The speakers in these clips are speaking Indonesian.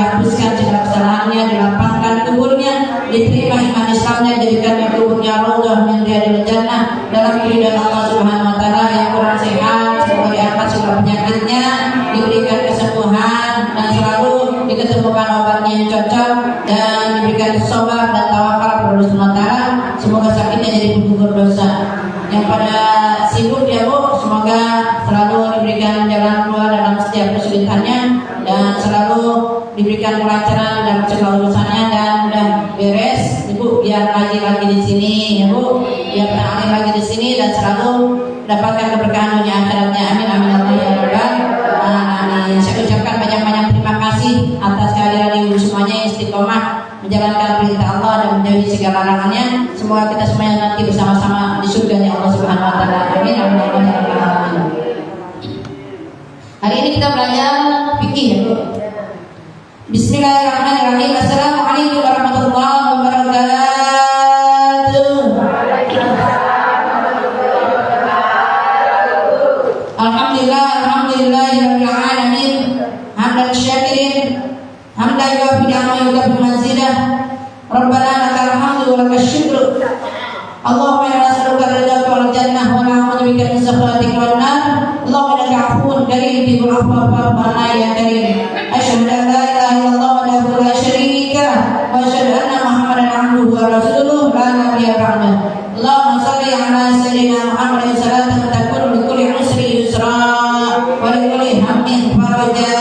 dihapuskan segala kesalahannya, dilapangkan kuburnya, diterima iman Islamnya, jadikan kuburnya raudhah min riyadil jannah dalam keridhaan Allah Subhanahu wa taala. Yang kurang sehat semoga diangkat segala penyakitnya, diberikan kesembuhan dan selalu diketemukan obatnya yang cocok, dan diberikan sabar dan tawakal kepada Allah Subhanahu wa taala. Semoga sakitnya jadi penggugur dosa. Yang pada sibuk ya Bu, semoga selalu diberikan jalan keluar dalam setiap kesulitannya, dan selalu diberikan kelancaran dalam segala urusannya, dan udah beres Ibu, biar ngaji lagi di sini ya Bu, biar ta'lim lagi di sini, dan selalu dapatkan keberkahan dunia akhiratnya. Amin amin ya rabbal alamin. Saya ucapkan banyak-banyak terima kasih atas kehadiran Ibu semuanya yang istiqomah menjalankan perintah Allah dan menjauhi segala larangannya. Semoga kita semuanya nanti bersama-sama di surganya Allah Subhanahu wa taala. Amin amin ya rabbal alamin. Hari ini kita belajar fikih ya Bu. Bismillahirrahmanirrahim. Assalamualaikum warahmatullahi wabarakatuh. Alhamdulillahirabbil alamin. Hamdan syakirin, hamdan yuwafi ni'amahu wa yukafi mazidah. Rabbana lakal hamdu wa lakal syukru. Allahumma inna nas'aluka ridhaka wal jannah wa na'udzu bika min sakhatika wan nar. Allahumma innaka 'afuwun karim tuhibbul 'afwa fa'fu 'anna ya karim. Asyhadu an la ilaha illallah wahdahu la syarika lah wa asyhadu anna Muhammadan 'abduhu wa rasuluhu la nabiyya ba'dahu. Allahumma shalli 'ala sayyidina Muhammadin salatan takunu li kulli 'usri yusra wa li kulli hammin faraja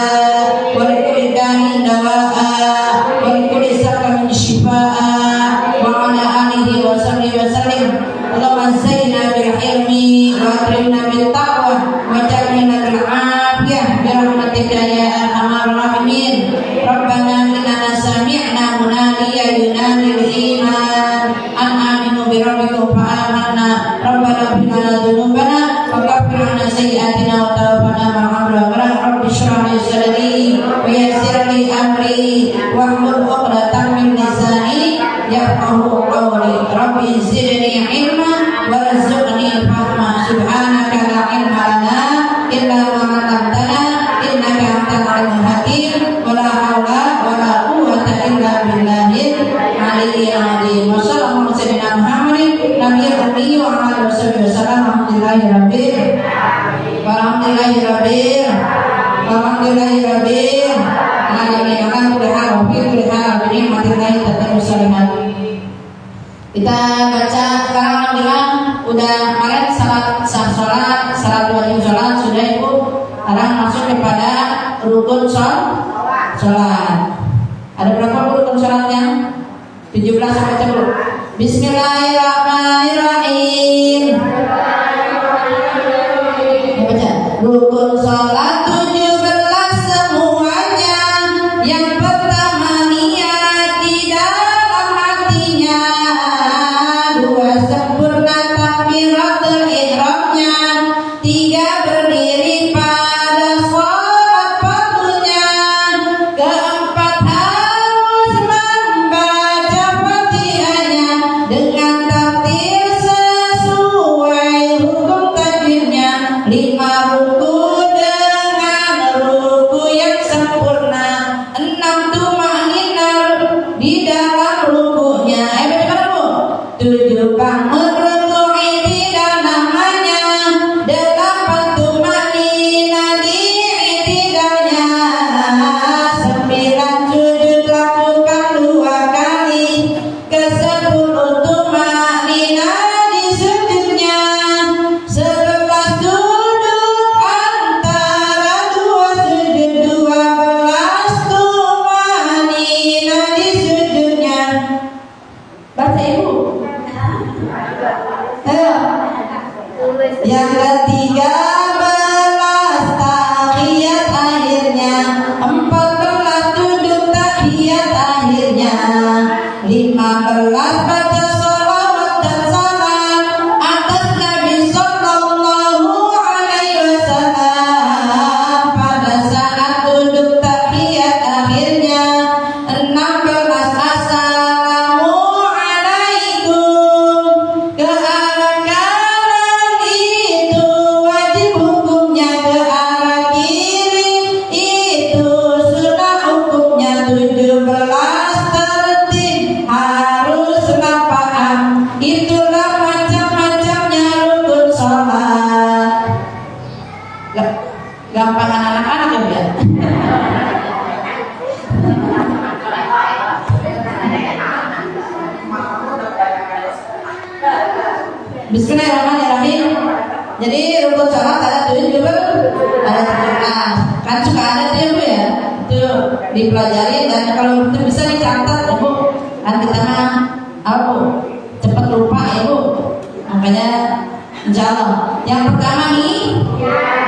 wa li kulli da'in dawa'a wa li kulli saqamin shifaa'a wa 'ala alihi wa sahbihi wa sallim. Allahumma zayyinna bil ilmi wa akrimna bit taqwa wa ja'alna bil 'afiyah bi rahmatika ya arhamar rahimin. Rabbana innana sami'na munadiyan yunadi lil iman an aminu bi rabbikum fa amanna. Rabbana ighfir lana dhunubana wa kaffir 'anna sayyi'atina wa tawaffana ma'al abrar. Rabbi shrah li sadri wa yassir li amri wahlul 'uqdatam min lisani yafqahu qawli. Rabbi zidni ilman warzuqni fahma. Subhanaka la ilma lana illa ma 'allamtana innaka antal alimul hakim. Wala haula wala quwwata illa billahil aliyyil azim. Wassallallahu ala sayyidina Muhammadin nabiyil ummi wa ala alihi wasallam. Alhamdulillahirabbil alamin. Alhamdulillah wa bi ni'matillahi tatimmu shalihat. Kita baca sekarang, alhamdulillah udah kemarin salat wajib salat sudah Ibu. Sekarang masuk kepada rukun salat. Ada berapa rukun salatnya? 17 baca dulu. Bismillahirrahmanirrahim. Baca. Rukun salat 17 semuanya. Yang pertama niat di dalam hatinya. 2 sempurna takbiratul ihramnya. 3 berdiri pada sholat fardunya. 4 harus membaca Fatihahnya dengan Bismillahirrahmanirrahim. Jadi rukun sholat ada 7, ada 17. Kan suka ada tuh ya Bu ya. Itu dipelajari dan kalau itu bisa dicatat ya Bu. Kan kita mah apa cepat lupa ya Bu. Makanya insyaallah yang pertama nih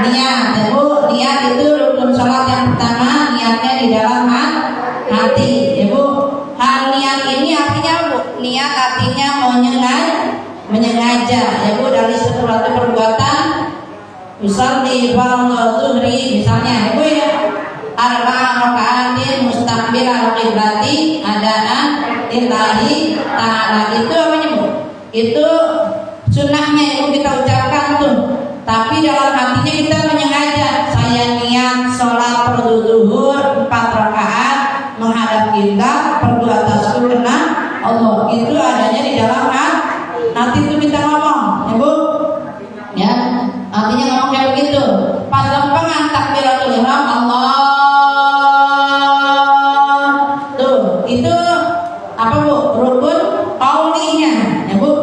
niat ya Bu. Niat itu rukun sholat yang pertama, niatnya di dalam hati ya Bu. Hal niat ini artinya Bu, niat artinya menyengaja ya Bu dari suatu perbuatan. Misal di fardhu zuhri misalnya ya Bu ya, arba'a raka'atin mustaqbilal qiblati adaan lillahi ta'ala, itu apanya Bu? Itu sunnahnya itu kita ucapkan tuh, tapi dalam hatinya kita menyengaja, saya niat sholat fardhu zuhur 4 rakaat menghadap kiblat, berdoa tasbih karena Allah, itu adanya di dalam hati itu kita ngomong ya Bu ya, artinya ngomong kayak begitu. Pas lempengan takbiratul ihram Allah tuh, itu apa Bu? Rukun qaulinya ya Bu.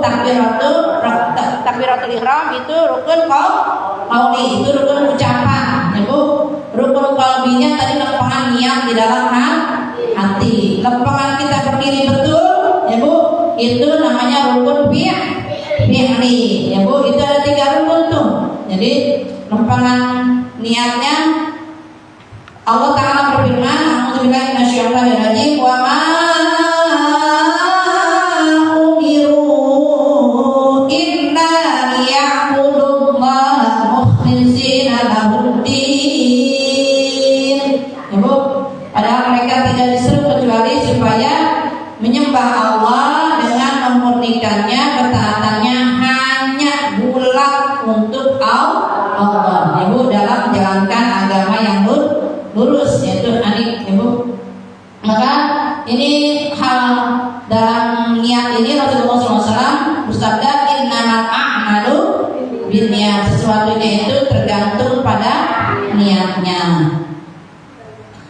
Takbiratul ihram itu rukun qauli, itu rukun ucapan ya Bu. Rukun qalbinya tadi lempengan niat di dalam hati. Lempengan kita berdiri betul ya Bu, itu namanya rukun fi'li ya Bu. Itu ada 3 rukun tuh. Jadi lempengan niatnya, Allah Ta'ala berfirman, a'udzubillahi minasyaitonirrajim, wa ma umiru illa liya'budullaha mukhlishina lahuddin ya Bu. Padahal mereka tidak disuruh kecuali supaya menyembah Allah dengan memurnikannya, ketaatannya hanya bulat untuk Allah ya Bu, dalam menjalankan agama yang lurus yaitu anik ya Bu. Maka ini hal dalam niat ini Rasulullah SAW bersabda, innamal a'malu binniyat, sesuatunya itu tergantung pada niatnya.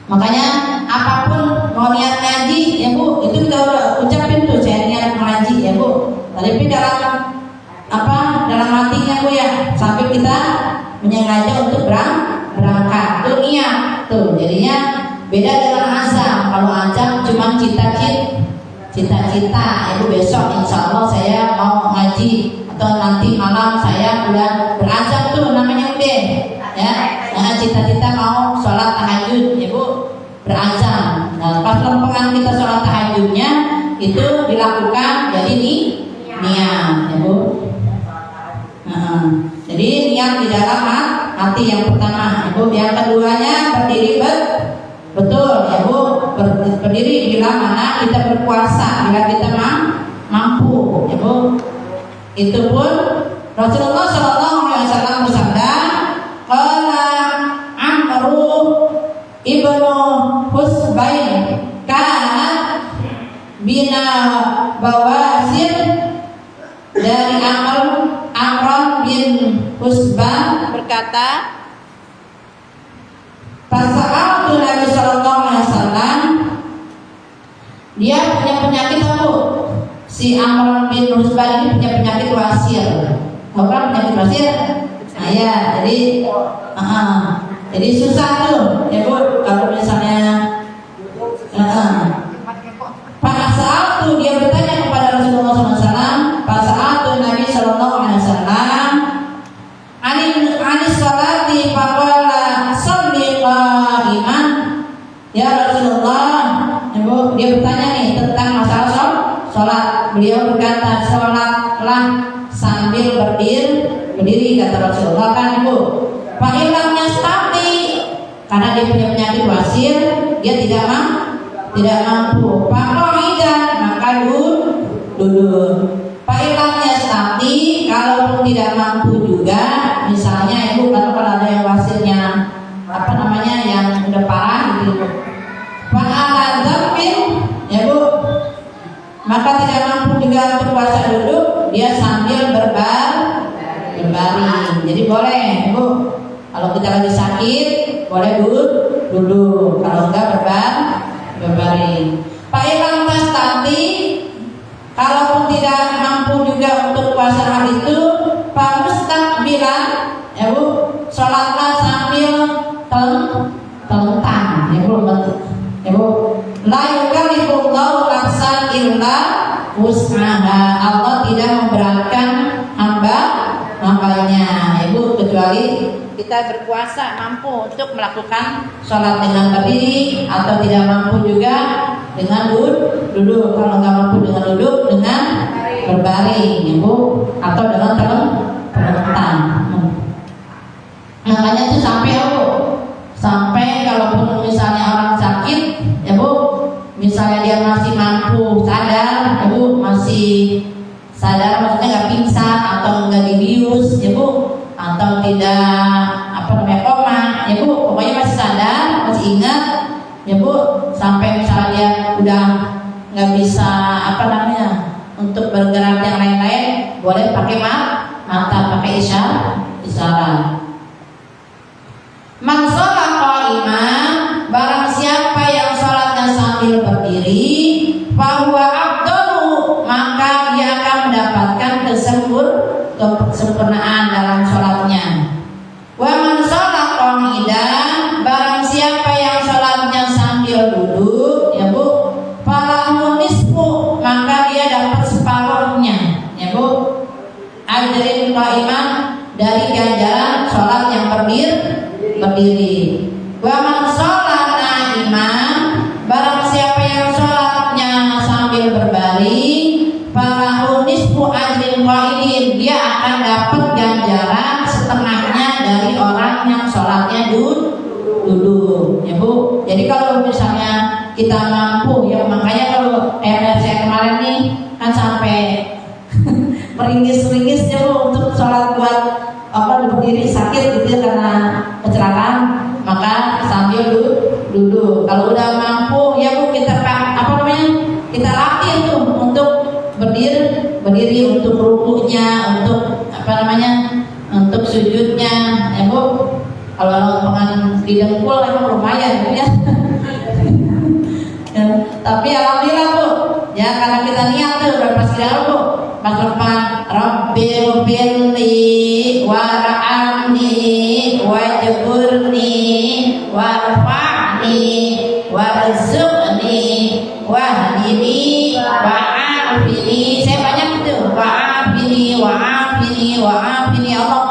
Makanya apapun mau niat ngaji ya Bu, itu kita udah ucapin tuh, saya niat ngaji ya Bu. Tapi dalam dalam hatinya Bu ya, sampai kita menyengaja untuk berangkat tuh niat tuh. Jadinya beda dengan azam. Kalau azam cuma cita-cita itu besok insya Allah saya mau ngaji, atau nanti malam saya udah berazam tuh namanya udah ya. Nah, cita-cita mau sholat tahajud ya Bu, berazam. Nah, pas lempengan kita sholat tahajudnya itu dilakukan jadi niat ya Bu. Jadi niat di dalam hati yang pertama ya Bu. Yang keduanya berdiri betul ya Bu, berdiri bila mana kita berpuasa, bila kita mampu ya Bu. Itu pun Rasulullah SAW bersabda, qala Amru ibnu Husbain kana bina bawasir, dari Amr bin Husban berkata, Tasa'altu Nabi sallallahu alaihi wasallam, dia punya penyakit apa? Si Amr bin Husban ini punya penyakit wasir. Tahu kan penyakit wasir? Nah ya, jadi susah tuh ya Bu, kalau misalnya Pasal tu dia bertanya kepada Rasulullah SAW. Pasal tu Nabi SAW anis salati faqala salli qa'iman. Ya Rasulullah, dia bertanya nih tentang masalah sholat. Beliau berkata, sholatlah sambil berdiri kata Rasulullah kan Ibu. Fa'ilamnya stati, karena dia punya penyakit wasir, dia tidak mampu. Fa'idan, maka duduk. Fa'ilamnya stati, kalaupun tidak mampu juga, misalnya Ibu kalau ada yang wasirnya yang udah parah gitu. Fa'ala dzambin, ya Bu, maka tidak mampu juga untuk puasa duduk, dia sambil berbaring. Jadi boleh Bu, kalau kita lagi sakit boleh duduk, kalau enggak berbaring. Fa'ilam tastati, kalaupun tidak mampu juga untuk puasa hal itu, La yukallifullahu nafsan illa wus'aha. Allah tidak memberatkan hambanya, Ibu, kecuali kita berpuasa mampu untuk melakukan sholat dengan berdiri atau tidak mampu juga dengan duduk. Kalau nggak mampu dengan duduk, dengan berbaring, Ibu, atau dengan terlentang. Makanya itu sampai kalaupun misalnya orang sakit, ya Bu, misalnya dia masih mampu sadar, ya Bu, masih sadar, maksudnya nggak pingsan atau nggak dibius, ya Bu, atau tidak koma, ya Bu, pokoknya masih sadar, masih ingat, ya Bu, sampai misalnya dia udah nggak bisa untuk bergerak yang lain-lain, boleh pakai mata, pakai isyarat. Man sholat qa'imah, barang siapa yang sholatnya sambil berdiri, fahuwa afdalu, maka dia akan mendapatkan kesempurnaan dalam sholatnya. Wa man sholat qa'idan, barang siapa yang sholatnya sambil duduk, ya Bu, falahu nisfu, maka dia dapat separuhnya, ya Bu, ajrin qa'imah, dari ganjaran sholat yang berdiri. Wa man sholat na'iman, barang siapa yang sholatnya sambil berbaring, falahu nisfu ajrin qa'idin, dia akan dapat ganjaran setengahnya dari orang yang sholatnya duduk, ya Bu. Jadi kalau misalnya kita mampu, ya makanya kalau saya kemarin nih kan sampai meringis-ringis, ya Bu, untuk sholat buat berdiri sakit gitu karena kecelakaan, maka sambil duduk. Kalau udah mampu, ya Bu, kita kita latih tuh untuk berdiri untuk rukunya, untuk untuk sujudnya, ya Bu. Kalau lompat di dengkul emang lumayan, ya. Tapi alhamdulillah Bu, ya karena kita niat tuh berapa sekali Bu, pas depan Rabbil firli warhamni wajburni warfa'ni warzuqni wahdini wa'afini. Saya banyak itu, wa'afini Allah.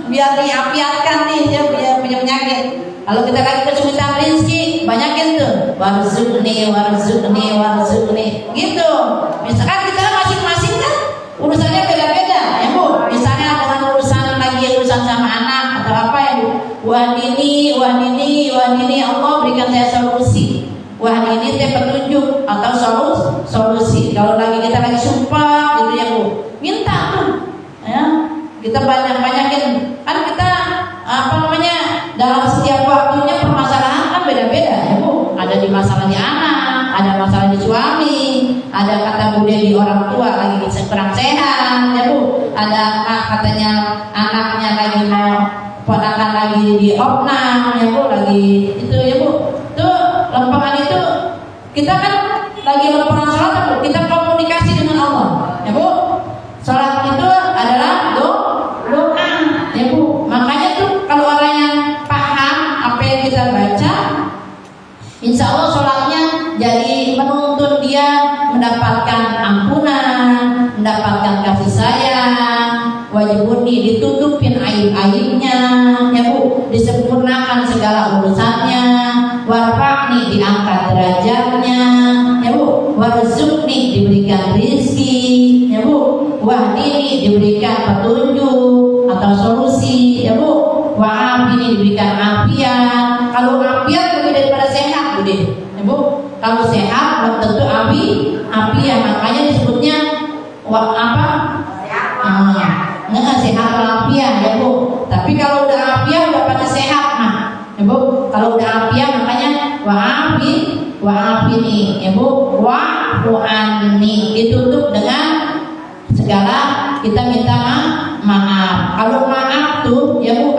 Biar diapiatkan nih, dia punya penyakit. Kalau kita lagi kesulitan rezeki, banyakin tuh warzuqni gitu. Misalkan kita masing-masing kan urusannya beda-beda, ya Bu. Misalnya dengan urusan sama anak atau apa ya Bu, wahdini Allah berikan saya solusi. Wahdini teh petunjuk atau solusi. Kalau kita lagi sumpah gitu ya Bu, minta tuh, ya. Kita banyakin, kan kita dalam setiap waktunya permasalahan kan beda-beda, ya Bu. Ada di masalah di anak, ada masalah di suami, ada kata bude di orang tua lagi kurang sehat, ya Bu. Ada katanya anaknya lagi mau ponakan lagi di opnam, ya Bu, lagi itu, ya Bu. Tuh lempengan itu kita kan lagi lempengan sholat, Bu. Kita komunikasi dengan Allah, ya Bu. Sholat itu adalah doa, ya Bu. Makanya tuh kalau orang yang paham apa yang kita baca, insya Allah sholatnya jadi menuntun dia mendapatkan ampunan, mendapatkan kasih sayang, wajibuni ditutupin aib-aibnya, ya Bu, disempurnakan segala urusannya, warfa'ni diangkat derajatnya, ya Bu, warzuqni diberikan rizki, ya Bu, wahdini diberikan petunjuk atau solusi, ya Bu, wa'afini diberikan afiat. Kalau afiat lebih daripada sehat, Bu, ya Bu. Kalau sehat belum tentu afiat, makanya disebutnya nggak sehat walafiat, ya Bu. Tapi kalau udah afiat udah pada sehat, ya Bu. Kalau udah afiat makanya wa'afini, ya Bu, wa'fu anni, ditutup dengan segala kita minta maaf. Kalau maaf tuh, ya Bu,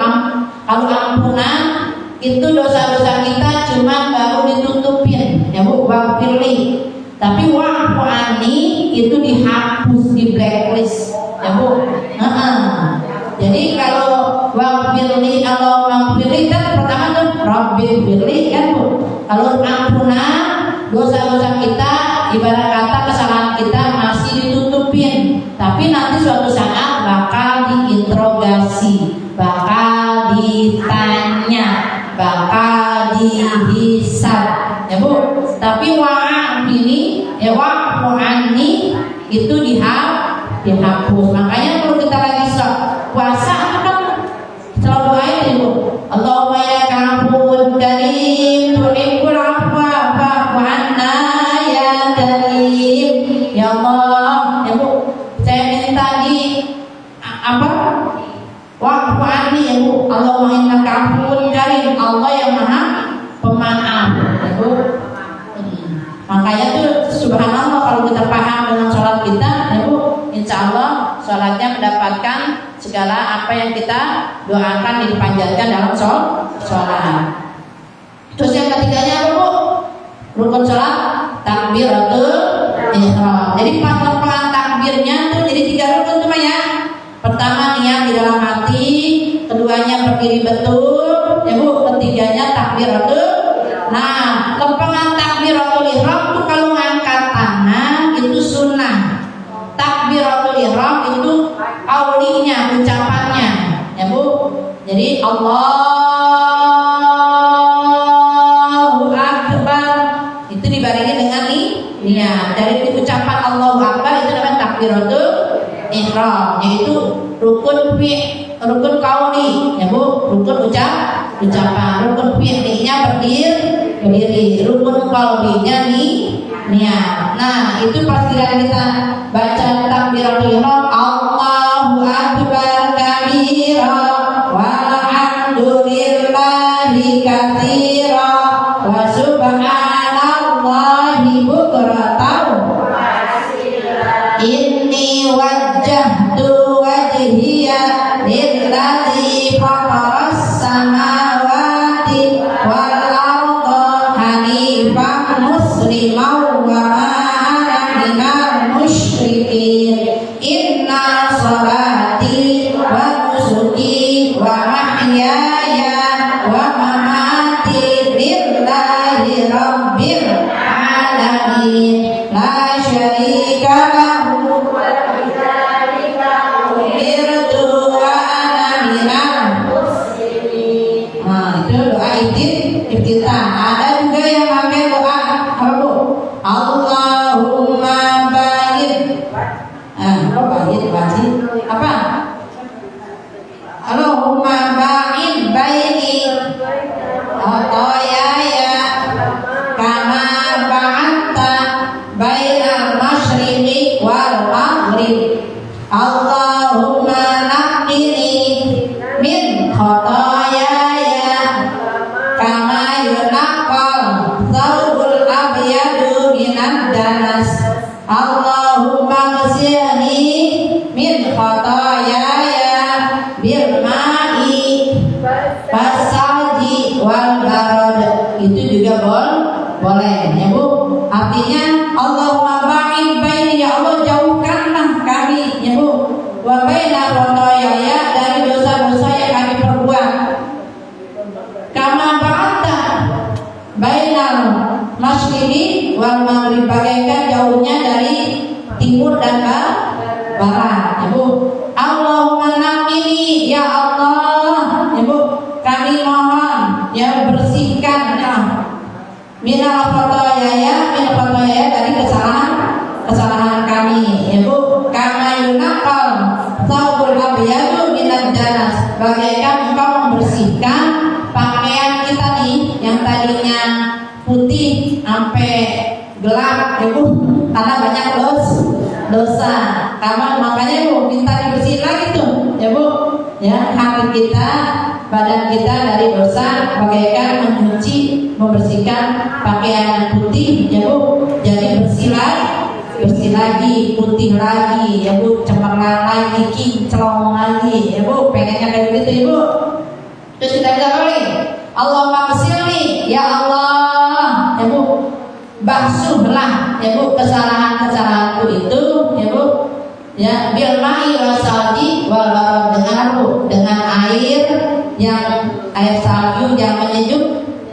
kalau ampunan itu dosa-dosa kita cuma baru ditutupin, ya Bu, wa'firli. Tapi wa'fu anni itu dihapus, di blacklist, ya Bu. Jadi kalau wa'firli, Allah wa'firli kan pertama tuh Rabbil firli, kan Bu. Kalau ampunan ibarat kata kesalahan kita masih ditutupin, tapi nanti suatu saat bakal diinterogasi, bakal ditanya, bakal dihisab, ya Bu. Tapi wa'an ini, wa'fu anni itu dihapus. Makanya kalau kita lagi puasa kan selalu doain ya Bu. Allahumma ya afuwwun karim tuhibbul afwa fa'fu anna ya karim. Ya Allah, ya Bu, saya minta wa'fu anni ya Bu. Allahumma innaka afuwwun karim. Allah yang Maha Pemaaf, ya Bu. Makanya tuh subhanallah kalau kita paham dengan sholat kita, ya Bu, insya Allah sholatnya mendapatkan segala apa yang kita doakan dipanjatkan dalam sholat. Terus yang ketiganya apa Bu? Rukun sholat takbiratul ihram. Jadi pengepalan takbirnya tuh jadi 3 rukun tuh ya. Pertama niat di dalam hati, keduanya berdiri betul, ya Bu, ketiganya takbiratul. Nah, lempengan takbiratul ihram itu kalau ngangkat tangan itu sunnah. Takbiratul ihram itu aulinya, ucapannya, ya Bu. Jadi Allahu Akbar itu dibarengi dengan niat. Dari ucapan Allahu Akbar itu namanya takbiratul ihram, yaitu rukun qauli, ya Bu, rukun ucapan, rukun fi'linya berdiri, rukun qaulnya niat. Nah, itu pas kita baca takbiratul ihram, Allahu Akbar kabira walhamdulillahi katsira wa subhanallahi bukratan inni wajjahtu wajhiya lilladzi fataras samawati wal arda hanifan musliman wa ma ana minal musyrikin. Inna sholati wa nusuki wa mahyaya wa mamati lillahi rabbil alamin la syarika lahu wa bidzalika umirtu wa ana minal muslimin. Nah, itu doa iftitah. Ada juga yang pakai doa apa Bu? Allahumma ba'id. Apa? Allahumma ba'id baini khotoyaya kama ba'adta bainal masyriqi wal maghrib. Allahumma naqqini min khotoyaya kama yunaqqal thawbul abyadu minan danas. Allahumma ghsilni min khotoyaya bil ma'i wasalji wal barad. Itu juga boleh, ya Bu. Artinya Allahumma ba'id baini, ya Allah jauhkanlah kami, ya Bu, wa baina khotoyaya, dari dosa-dosa yang kami perbuat, kama ba'adta bainal masyriqi wal maghrib, bagaikan jauhnya dari timur dan barat, ya Bu. Allahumma naqqini, ya Allah, ya Bu, kami mohon ya bersihkan minal khotoyaya, dari kesalahan kami, ya Bu. Kama yunaqal thawbul abyadu minad danas, bagaikan engkau membersihkan pakaian kita nih yang tadinya putih sampai gelap, ya Bu, karena banyak dosa. Makanya Bu minta dibersihin lagi tuh, ya Bu, ya hati kita, badan kita dari dosa, bagaikan membersihkan pakaian yang putih, ya Bu, jadi bersih lagi, putih lagi, ya Bu, cemerlang lagi, kinclong lagi, ya Bu, pengennya kayak gitu, ya Bu. Terus kita lagi, Allahumma ghsilni, ya Allah, ya Bu, basuhlah, ya Bu, kesalahanku itu, ya Bu, ya bil ma'i wasalji wal barad, dengan Bu, dengan air salju yang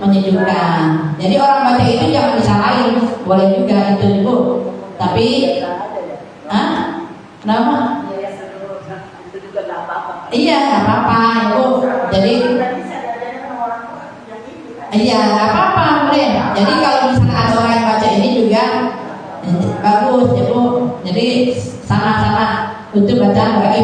menyejukkan. Jadi orang baca itu jangan disalahin, boleh juga itu Bu. Tapi, kenapa? Iya, nggak apa-apa, Ibu. Jadi, iya, nggak apa-apa, boleh. Jadi kalau misalnya ada orang yang baca ini juga bagus, Ibu. Jadi sama-sama untuk bacaan doa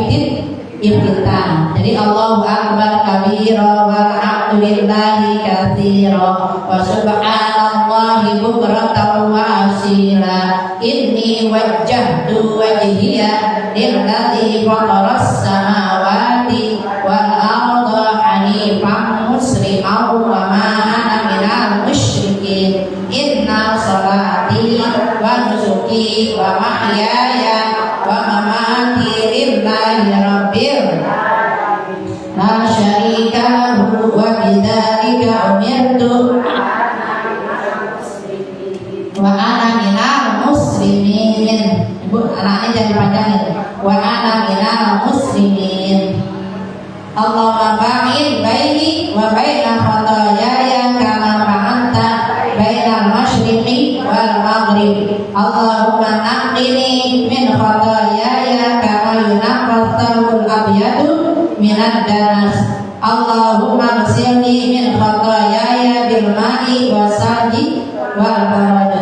iftitah. Jadi Allahu akbar kabira walhamdulillahi katsira wa subhanallahi bukratan wa asila. Inni wajjahtu wajhiya lilladzi fataras samawati wal arda hanifan musliman wa ma ana minal musyrikin. Inna salati wa nusuki wa mahyaya wa mamati lillahi rabbil la syarika lahu wa bidzalika umirtu wa ana minal muslimin. Ibu, anaknya jangan dipanjangin. Wa ana minal muslimin. Allahumma ba'id baini wa baina khataayaya kama ba'adta bainal masyriqi wal maghrib. Allahumma naqqini min khataayaya kama yunaqqas thawbul abyadu minad danas. Allahumma ghsilni min khataayaya bil ma'i wasalji wal barad.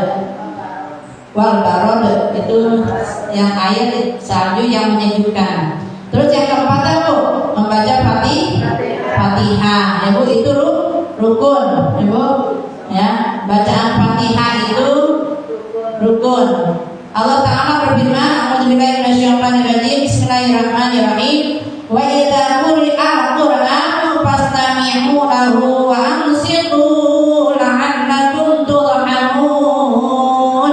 Wal barad itu yang air salju yang menyejukkan. Terus yang keempat Bu, membaca Fatihah. Ibu, itu rukun, Ibu. Ya, bacaan Fatihah itu rukun. Allah Ta'ala berfirman, A'udzubillahi minasyaitonirrajim. Bismillahirrahmanirrahim. Wa idza quri'al Qur'anu fastami'u lahu wa ansitu la'allakum turhamun.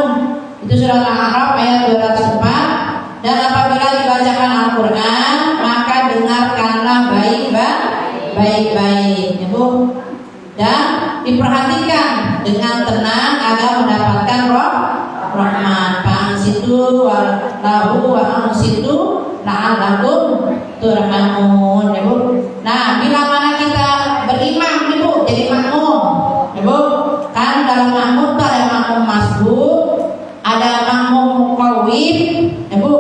Itu surah Al-A'raf ayat 204. Dan apabila dibacakan Al-Qur'an, maka dengarkanlah baik-baik, Ibu. Dan diperhatikan dengan tenang agar mendapatkan rahmat. Fa'ansitu lahu wa ansitu la'allakum turhamun, Ibu. Nah, bila mana kita berimam, Ibu, jadi makmum, Ibu. Kan dalam makmum itu ada makmum masbuk, ada makmum muqawwim, Ibu.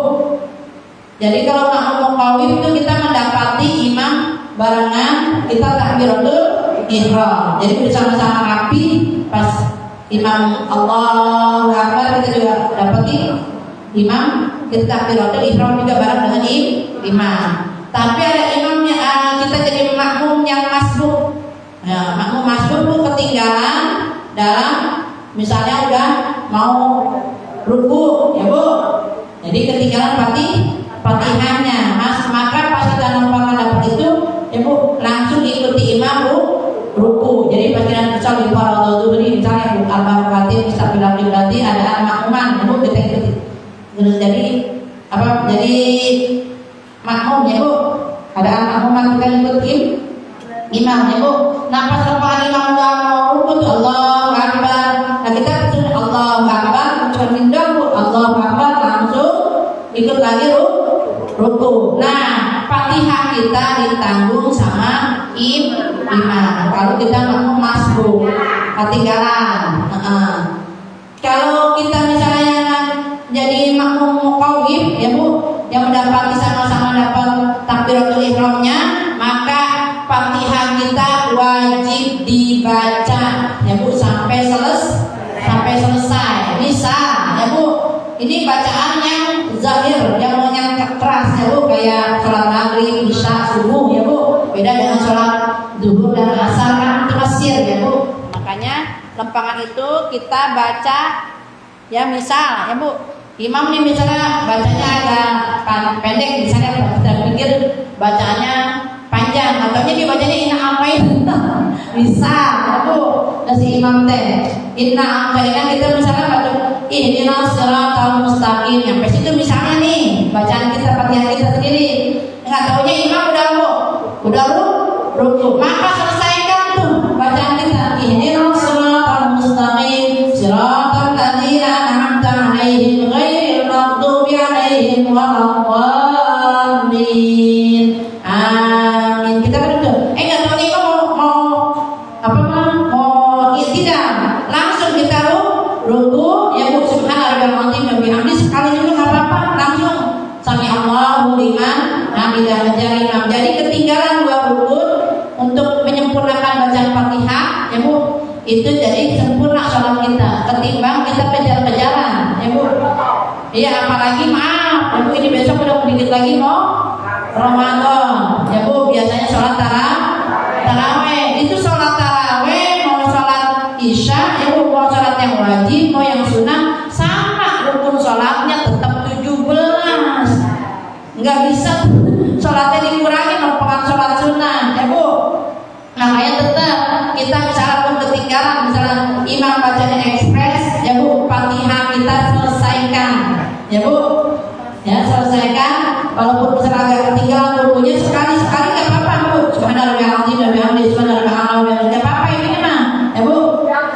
Jadi kalau makmum muqawwim itu kita mendapati imam barengan, kita takbiratul ihram. Jadi bersama-sama rapi pas imam Allahu Akbar, kita juga dapati imam, kita takbiratul ihram juga bareng dengan imam. Tapi ada imamnya, kita jadi makmum yang masbuk. Nah, makmum masbuk itu ketinggalan dalam, misalnya udah mau ruku, ya Bu. Jadi ketinggalan Fatihahnya, maka pas kita nampakkan dapat itu, ya Bu, langsung ikuti imam ruku. Jadi bagian besar di faradhu zuhri, misalnya Bu, al-barakati, berarti ada makmuman, ya Bu, kita ikuti. Jadi apa? Jadi makmum, ya Bu. Ada makmuman, kita ikuti imam, ya Bu. Nah pas lepas imam udah mau ruku tuh Allahu Akbar. Nah kita Allahu Akbar, cermin dulu Allahu Akbar, langsung ikut lagi ruku. Nah, Fatihah kita ditanggung sama imam. Kalau kita makmum masbuk, ketinggalan. Kalau kita misalnya jadi makmum muqawwim, ya Bu, yang mendapati sama-sama dapat takbiratul ihramnya, maka Fatihah kita wajib dibaca, ya Bu, sampai selesai. Bisa, ya Bu. Ini bacaan yang zahir, yang keras, ya Bu, kayak sholat maghrib, isya, subuh, ya Bu. Beda dengan sholat zuhur dan asar, kan itu Mesir, ya Bu. Makanya lempangan itu kita baca, ya misal, ya Bu, imam nih misalnya bacanya agak pendek, misalnya kita pikir bacaannya panjang, ataunya dia bacanya inna a'taina. Bisa, ya Bu. Si imam teh inna a'taina, kita misalnya baca ihdinas siratal mustaqim, sampai situ misalnya nih bacaan kita, Fatihah kita sendiri. Enggak taunya imam udah ruku, maka selesaikan tuh bacaan kita, ihdinas siratal mustaqim siratal ladzina an'amta 'alaihim ghairil maghdubi 'alaihim waladdallin. Amin. Kita kan udah enggak tahu nih mau tidak langsung kita ruku, ya Bu, subhana rabbiyal azim wa bihamdihi tidak mengejar imam. Jadi ketinggalan 2 rukun untuk menyempurnakan bacaan Fatihah, ya Bu, itu jadi sempurna sholat kita ketimbang kita kejar-kejaran, ya Bu. Iya, apalagi maaf, ya Bu, ini besok udah sedikit lagi mau Ramadan, ya Bu. Biasanya sholat taraweh, itu sholat taraweh mau sholat isya, ya Bu, mau sholat yang wajib mau yang sunnah sama, rukun sholatnya tetap 17, nggak bisa sholatnya dikurangi merupakan sholat sunnah, ya Bu. Makanya tetap kita misalnya pun ketinggalan, misalnya imam bacanya ekspres, ya Bu, Fatihah kita selesaikan, ya Bu, ya selesaikan. Walaupun misalnya agak ketinggalan rukunya sekali nggak apa-apa Bu. Subhanallahirrahmanirrahim, subhanallahirrahmanirrahim, nggak apa-apa ini mah, ya Bu.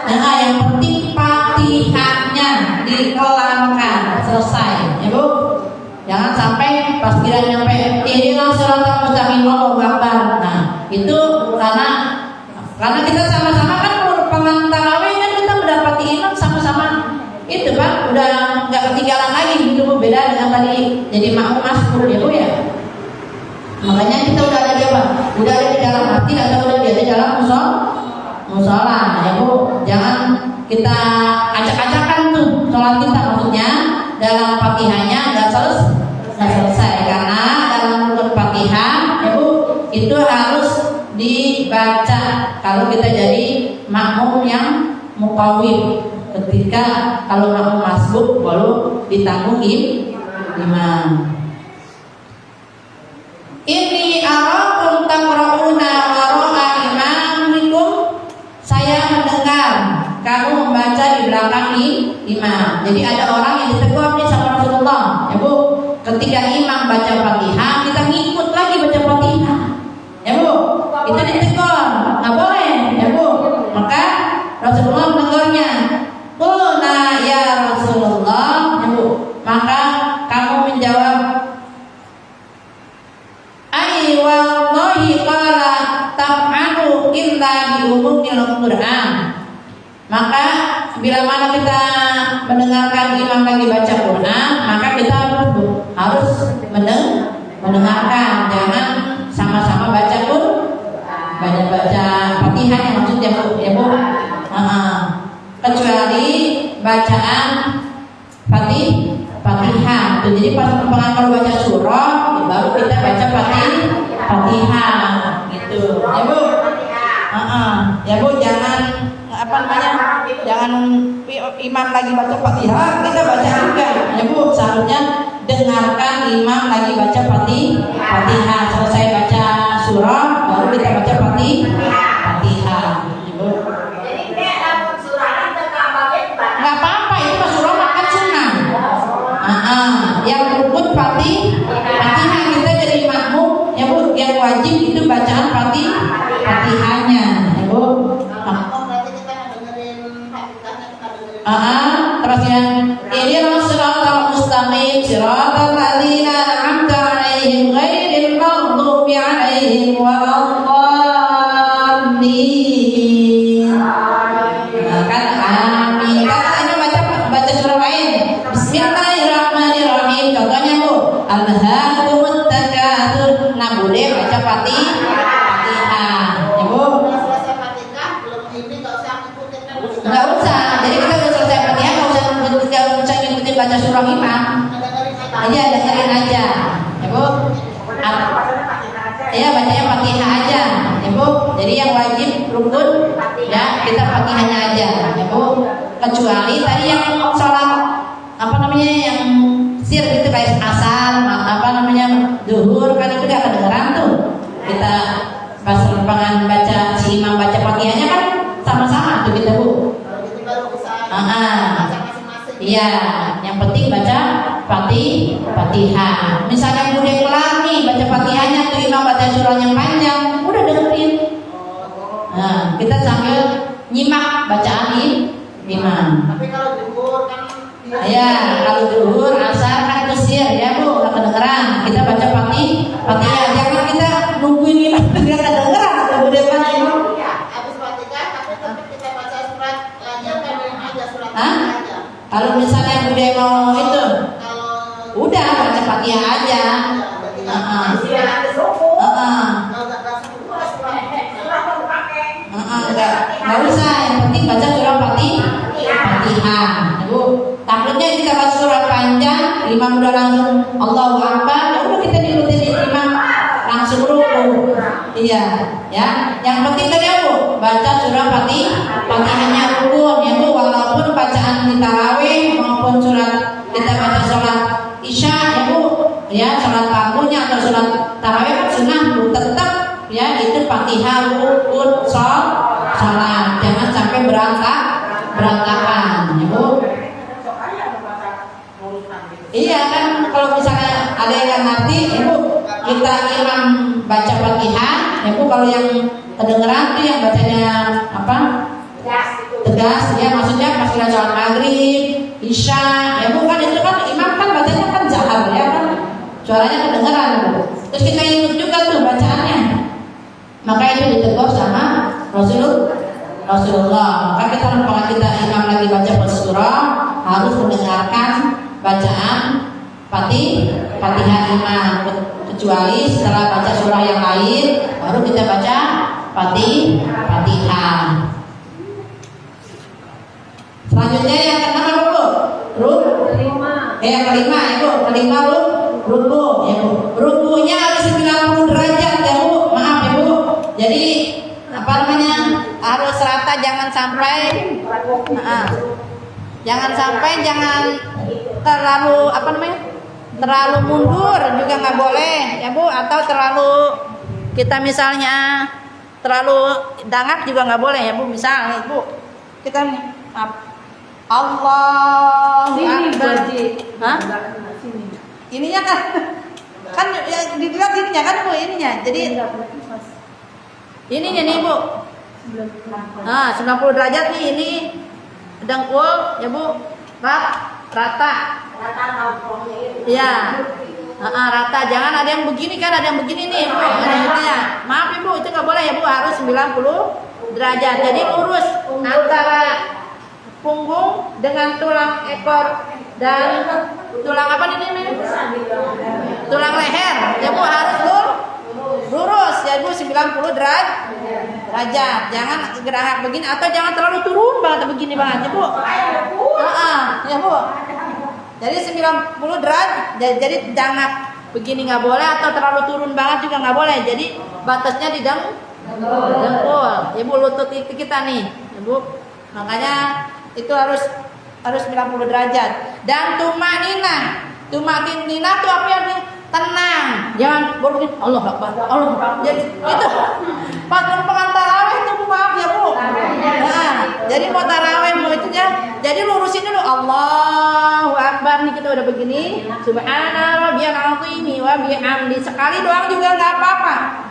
Nah, yang penting Fatihahnya dikelarkan selesai, ya Bu. Jangan sampai pas kira nyampe inilah shiratal mustaqim, Allahu akbar. Nah, itu karena kita sama-sama kan merupakan tarawih kan, kita mendapati imam sama-sama itu Pak, udah nggak ketinggalan lagi gitu Bu. Beda dengan tadi jadi makmum masbuk, ya Bu ya. Makanya kita udah ada di dalam hati atau udah ada di dalam musola, ya Bu. Jangan kita acak-acakan tuh sholat kita, maksudnya dalam Fatihahnya nggak selesai karena dalam rukun Fatihah, ya Bu, itu harus dibaca kalau kita jadi makmum yang muqawwim. Ketika kalau makmum masbuk baru ditanggungin imam. Ini arakum taqra'una wara'a imamikum, saya mendengar kamu membaca di belakang imam. Jadi ada orang yang ditegur nih sama Rasulullah, ya Bu, ketika imam baca Fatihah kita ngikut lagi baca Fatihah, ya Bu, itu ditegur, nggak boleh, ya Bu. Maka Rasulullah menegurnya, qulna ya Rasulullah, ya Bu, maka kamu menjawab, ai wallahi qala tab'anu illa bi umumil Qur'an. Maka bila mana kita mendengarkan imam lagi baca Quran, maka kita harus mendengarkan, jangan sama-sama baca Fatihah yang maksudnya Bu, ya Bu. Kecuali bacaan Fatihah. Jadi pas kalau baca surah baru kita baca Fatihah gitu, ya Bu. Ya Bu, jangan jangan imam lagi baca Fatihah kita baca juga, ya Bu. Seharusnya dengarkan imam lagi baca Fatihah, selesai baca surah baru kita baca Fatihah, ya Bu. Nggak apa-apa, itu mah surah makan sunnah. Yang rukun Fatihah kita jadi makmum, ya Bu. Yang wajib itu bacaan Fatihahnya, ya Bu. Terus yang ini shiratal mustaqim shiratal ladzina an'amta 'alaihim ghairil maghdubi 'alaihim waladdallin. Kan amin. Kan ini baca surah lain. Bismillahirrahmanirrahim. Contohnya Bu, alhaakumut takatsur. Nah, boleh baca Fatihah, ya Bu. Nggak usah. Jadi kita udah selesai Fatihah, nggak usah ngikutin baca surah imam. Aja dengerin aja, ya Bu. Ya bacanya Fatihah aja, ya Bu. Jadi yang wajib rukun ya kita Fatihahnya aja, ya Bu. Kecuali tadi yang sholat yang sir gitu kayak asar, zuhur, kan itu gak kedengeran tuh. Kita pas lapangan baca si imam baca Fatihahnya kan sama-sama tuh kita Bu. Iya, yang penting baca Fatihah. Misalnya udah kelar nih baca Fatihahnya, tuh imam baca surah yang panjang, udah dengerin. Nah, kita sambil nyimak bacaan imam. Tapi kalau zuhur kan ya, kalau zuhur, asar kan kesir ya Bu, nggak kedengeran. Kita baca Fatihah, jangan kita nungguin imam nggak kedengeran. Udah kan imam? Habis Fatihah, tapi tetap kita baca surat aja, kan aja surat Hah? aja. Kalau misalnya Bude mau itu, Kalau udah baca Fatihah aja. Nggak usah, yang penting baca surah Fatihah. Ibu, takutnya kita baca surah panjang, imam udah langsung Allahu Akbar, ya udah kita diikutin imam langsung ruku. Iya, ya. Yang penting tadi Bu, baca surah Fatihahnya rukun, ya Bu, walaupun bacaan kita tarawih maupun surat kita baca sholat Isya, ya Bu, ya sholat fardunya atau sholat tarawih kan sunnah Bu, tetap ya itu Fatihah rukun sholat, jangan sampai berantakan, ya Bu. Iya kan, kalau misalnya ada yang ngerti, ya Bu, kita imam baca Fatihah, ya Bu, kalau yang kedengeran tuh yang bacanya apa? Tegas, ya maksudnya pas kita sholat maghrib, isya, ya Bu, kan itu kan imam kan bacanya kan jahar, ya kan, suaranya kedengeran, Bu. Terus kita ikut juga tuh bacaannya, maka itu ditegur sama Rasulullah. Maka kita kalau kita imam lagi baca surah harus mendengarkan bacaan Fatihah imam, kecuali setelah baca surah yang lain baru kita baca Fatihah. Selanjutnya yang keenam apa Bu? Yang kelima ya Bu, ruku ya Bu. Rukunya harus 90 derajat ya Bu. Maaf ya Bu. Jadi apa namanya? Harus rata, jangan sampai jangan terlalu apa namanya? Terlalu mundur juga nggak boleh ya Bu, atau terlalu kita misalnya terlalu dangak juga nggak boleh ya Bu. Misalnya Bu, kita Allahu Akbar. Ininya kan ya dilihat ininya kan Bu, ininya. Jadi ininya nih Bu. 90 derajat nih, ini dengkul ya Bu, rata. Ya, rata. Jangan ada yang begini kan, ada yang begini nih Bu. Ada maaf Ibu, itu nggak boleh ya Bu, harus 90 derajat. Jadi lurus antara punggung dengan tulang ekor dan tulang apa ini? Tulang leher. Ya Bu, harus lurus ya Bu, 90 derajat. Jangan gerak begini atau jangan terlalu turun banget begini banget ya Bu. Ya Bu. Jadi 90 derajat, jadi jangan begini nggak boleh, atau terlalu turun banget juga nggak boleh. Jadi batasnya di dengkul. Ya Bu, lutut itu kita nih, ya Bu. Makanya itu harus 90 derajat. Dan tumanina tuh apa ya nih? Tenang, jangan baru Allah Akbar. Jadi itu pengantar tarawih itu Bu, maaf ya Bu. Jadi mau tarawih mau itu ya. Jadi lurusin dulu Allahu Akbar nih, kita udah begini. Subhana rabbiyal azim wa bihamdi. Sekali doang juga enggak apa-apa.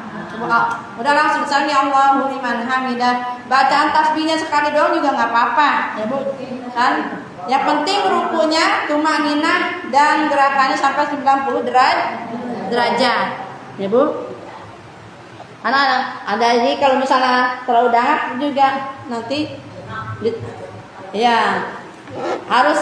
Udah langsung sami Allahu liman hamidah. Bacaan tasbihnya sekali doang juga enggak apa-apa, ya Bu. Kan? Yang penting rukunya tumanina dan gerakannya sampai 90 derajat. Ya Bu. Ada jadi kalau misalnya terlalu dahak juga nanti ya harus,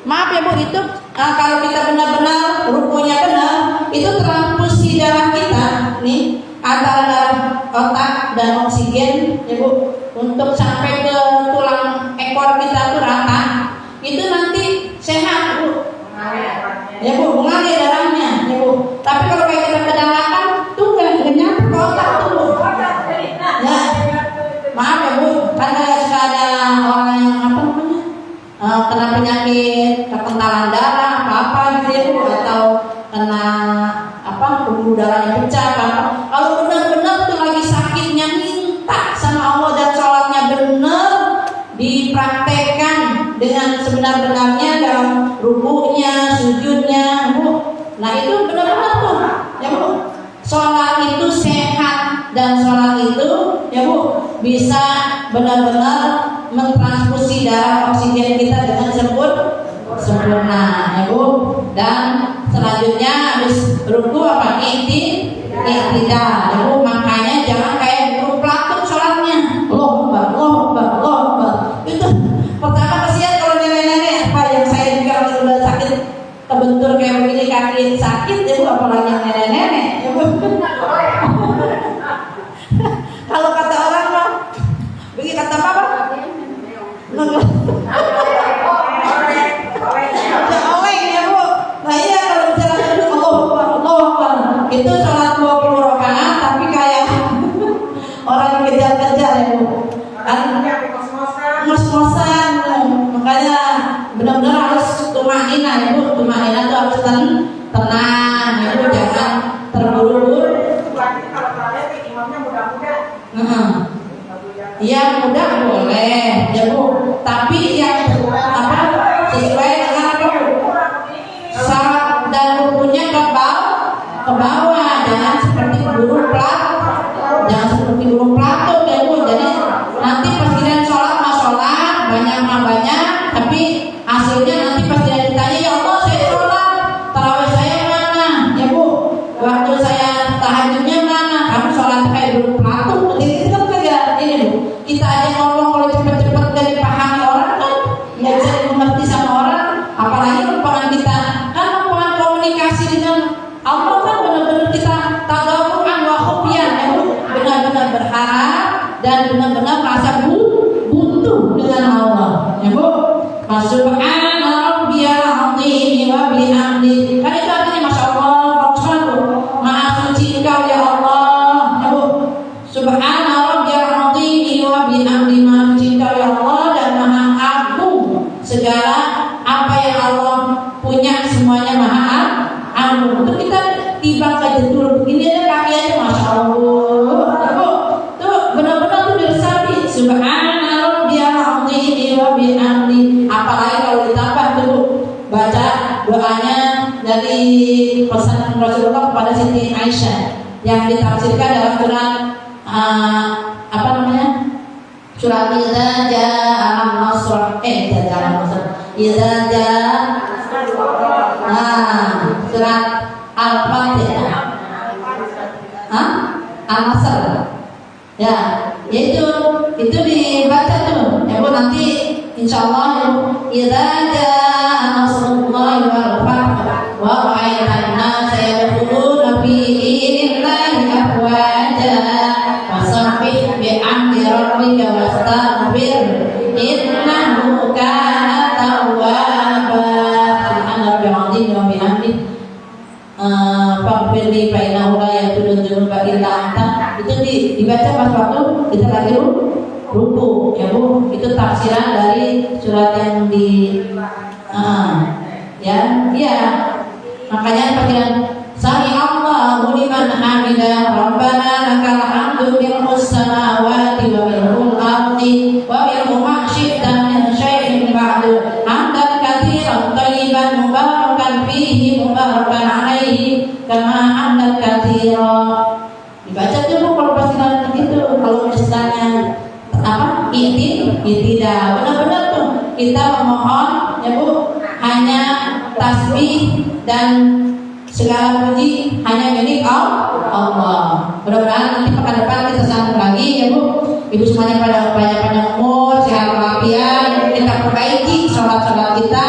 maaf ya Bu, itu kalau kita benar-benar rukunya benar, itu transfusi darah kita nih antara darah otak dan oksigen ya Bu, untuk sampai ke tulang ekor kita tuh rata, itu nanti sehat Bu. Ya Bu, mengalir darahnya ya Bu. Tapi kalau kayak kita kedalaman tuh nggak nyampe ke otak tuh Bu. Ya, maaf ya Bu, karena suka ada orang yang apa namanya kena penyakit kekentalan darah apa gitu ya Bu, atau kena apa pembuluh darahnya pecah apa. Kalau benar-benar tuh lagi sakitnya, minta sama Allah dan sholatnya benar dipraktekkan dengan sebenar-benarnya dalam rukunya, sujudnya Bu. Nah itu benar-benar tuh ya Bu, sholat itu sehat, dan sholat itu ya Bu bisa benar-benar mentransfusi darah oksigen kita dengan sempurna ya Bu. Dan selanjutnya habis ruku apa? Iktidal ya Bu. Makanya jangan kayak guru pelakon sholatnya Allahu Akbar. Itu pertama kasihan kalau nenek-nenek apa yang saya juga udah sakit kebentur kayak begini kaki sakit ya Bu, apalagi yang nenek-nenek ya Bu. Kalau kata orang mah, begitu kata apa? Oleng ya Bu. Nah iya kalau bicara Allah Akbar, itu salat 20 rakaat tapi kayak orang yang kejar-kejar ya Bu. Kan ngos-ngosan, makanya benar-benar harus tumainah ya Bu. Tumainah itu harus tenang ya Bu, jangan terburu-buru. Kalau terakhir imamnya muda-muda. Iya mudah boleh ya Bu, tapi yang apa sesuai dengan apa Bu? Syarat dan rukunnya ke bawah, jangan seperti guru plat, jangan seperti guru Plato ya Bu. Jadi nanti pas kalian sholat banyak, tapi hasilnya nanti pas kalian ditanya, ya Allah saya sholat tarawih saya mana ya Bu, waktu saya tahajudnya mana, kamu sholat kayak guru Plato. Jadi itu kan kayak ini Bu, kita aja ngomong kalau cepet-cepet gak dipahami orang kan nggak bisa dimengerti sama orang, apalagi hubungan kita kan hubungan komunikasi dengan Allah kan benar-benar kita tadaruan wa khufyan ya Bu, benar-benar berharap dan benar-benar merasa butuh dengan Allah ya Bu. Subhana rabbiyal azim wa bihamdi, kan itu artinya masya Allah, bagus banget Bu, maha suci Engkau ya Allah ya Bu. Subhana rabbiyal azim wa bihamdi, maha suci Engkau ya Allah dan maha agung segala apa yang Allah punya, semuanya maha agung. Untuk kita tiba ke jetul begini aja kaki aja masya Allah ya Bu, tuh benar-benar tuh diresapi subhana rabbiyal azim wa bihamdi. Apalagi kalau ditambah tuh Bu, baca doanya dari pesan Rasulullah kepada Siti Aisyah yang ditafsirkan dalam surat apa namanya? Surat Idza Jaa An-Nasr, Idza Jaa surat Al-Fatihah. Al-Nasr. Ya, itu dibaca tuh. Ya Bu, nanti insyaallah ya Bu, idza jaa nasrullahi wal fath wa ra'aitan nasa yadkhuluna fi dinillahi afwaja fasabbih bihamdi rabbika wastaghfir innahu kana tawwaba. Subhanallah wa bihamdihi faghfirli fa innahu la yaghfiru dzunuba illa anta. Itu dibaca pas waktu kita lagi ruku ya Bu. Itu tafsiran dari surat yang di ya makanya bagian sami Allahu liman hamidah rabbana lakal hamdu mil'us samawati wa mil'ul ardi wa mil'u ma syi'ta min syai'in ba'du hamdan katsiran thayyiban mubarakan fihi mubarakan alaihi kama hamdan katsiran. Dibaca tuh Bu kalau pas kita begitu. Kalau misalnya apa tidak benar-benar tuh kita memohon ya Bu, hanya tasbih dan segala puji hanya milik Allah. Mudah-mudahan nanti pekan depan kita sambung lagi ya Bu. Ibu semuanya pada banyak umur, sehat walafiat, kita perbaiki sholat kita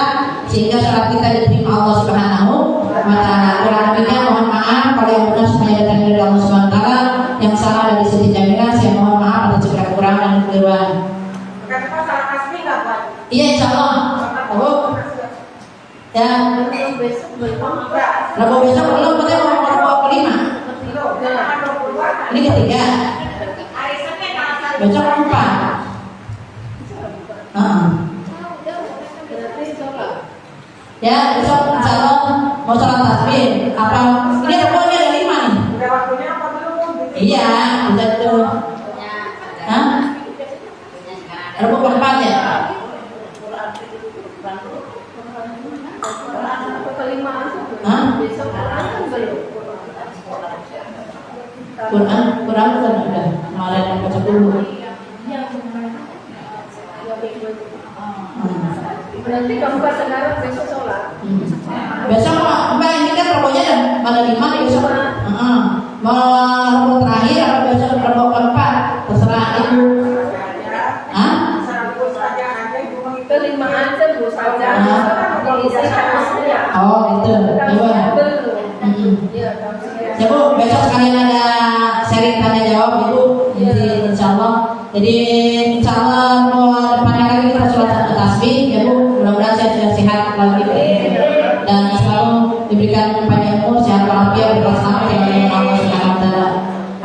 sehingga sholat kita diterima Allah Subhanahu wa Ta'ala. Kurang lebihnya mohon maaf, kalau yang benar semuanya datang dari Allah Subhanahu wa Ta'ala, yang salah dari Siti Jamilah saya mohon maaf atas segala kekurangan dan kekeliruan. Kenapa salah kasih nggak Pak? Iya insyaallah Bu. Ya Rabu besok belum, katanya mau Rabu kelima. Ini ketiga. Besok 4. Ya besok insyaallah mau sholat tasbih. Apa ini Rabunya ada 5 nih? Udah waktunya apa belum? Iya, udah tuh. Rabu keempat ya. Quran kan udah kemarin yang baca dulu. Berarti kamu pas sekarang besok sholat. Besok Mbak ini kan robonya ada 5 besok. Mau terakhir atau besok robo keempat terserah Ibu. Kelima aja Bu saja. Oh gitu. Coba. besok sekalian ada sharing tanya jawab itu insya Allah. Jadi insya Allah depannya lagi kita sholat tasbih ya Bu. Mudah-mudahan saya sudah sehat lagi dan selalu diberikan panjang umur, sehat walafiat, berkelancaran dengan Allah Subhanahu wa taala.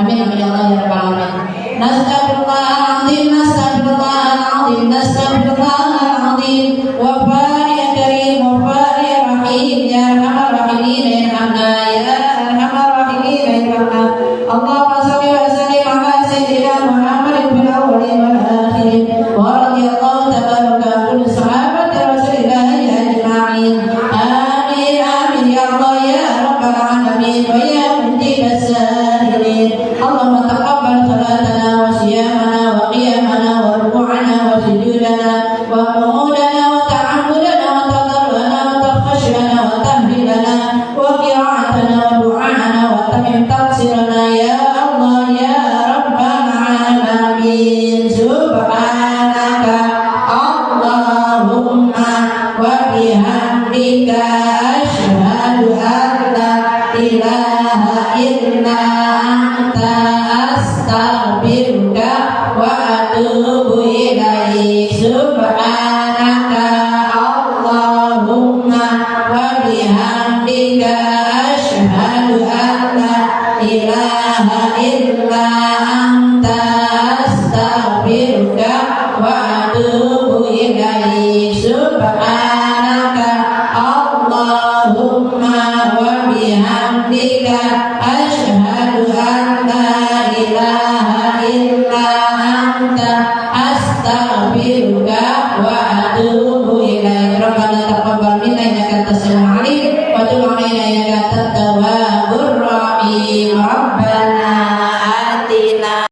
Amin amin ya Allah ya rabbal alamin. Nastaghfirullahaladzim, nastaghfirullahaladzim, nastaghfirullahaladzim. Wa fari ya karim, wa fari ya rahim, ya arhamar rahimin, ya arhamna, ya arhamar rahimin, ya arhamna. Allahumma shalli wa sallim ala sayyidina Muhammadin fil awwalin wal akhirin. Wa radiyallahu tabaraka an kulli sahabati Rasulillah ajma'in. Amin amin ya Allah ya rabbal alamin wa ya mujibas sa'ilin. Allahumma taqabbal salatana wa siyamana wa qiyamana wa ruku'ana wa sujudana wa qu'udana wa ta'ammudana wa tadarrana wa takhashana wa tahmidana wa qira'atana wa du'ana wa tamim taqsirana ya Allah ya rabbal alamin. Subhanaka Allahumma wa bihamdika asyhadu an la ilaha illa anta astaghfiruka wa atubu ilaik. Subhanaka Allahumma wa bihamdika asyhadu an la ilaha illa anta astaghfiruka wa atubu ilaik. Subhanaka Allahumma wa bihamdika